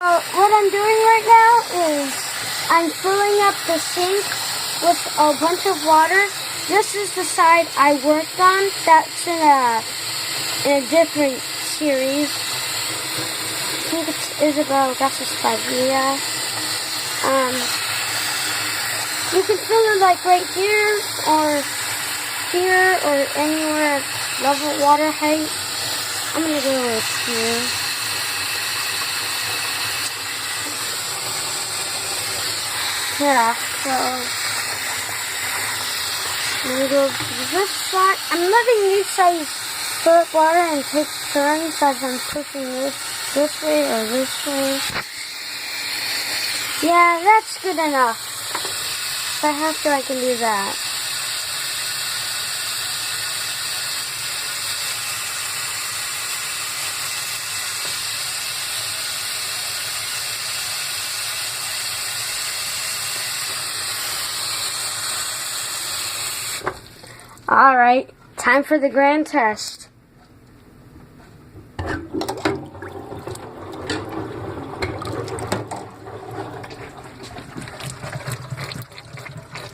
What I'm doing right now is I'm filling up the sink with a bunch of water. This is the side I worked on. That's in a different series. I think it's Isabel Augustus by Via. You can fill it like right here or anywhere at level water height. I'm gonna go with here. Yeah, so I'm gonna go to this side. I'm letting you guys fill up water and take turns as I'm pushing this way or this way. Yeah, that's good enough. If I have to, I can do that. Alright, time for the grand test.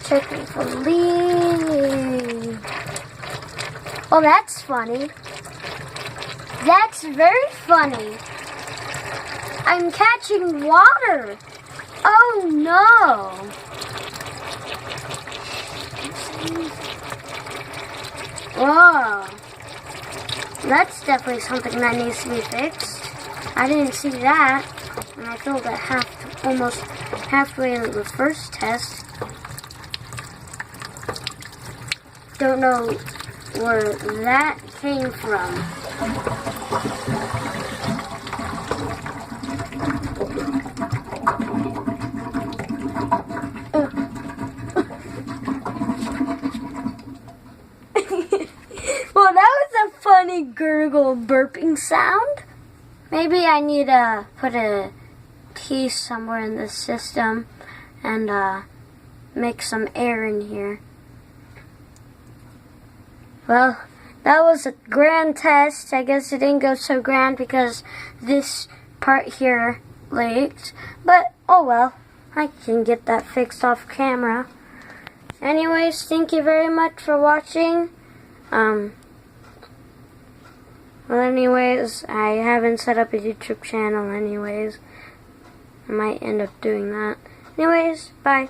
Checking for lead. Oh, that's funny. That's very funny. I'm catching water. Oh no. Whoa. That's definitely something that needs to be fixed. I didn't see that when I filled it almost halfway in the first test. Don't know where that came from. Well, that was a funny gurgle burping sound. Maybe I need to put a key somewhere in the system and make some air in here. Well, that was a grand test. I guess it didn't go so grand because this part here leaked. But, oh well, I can get that fixed off camera. Anyways, thank you very much for watching. Well, anyways, I haven't set up a YouTube channel anyways. I might end up doing that. Anyways, bye.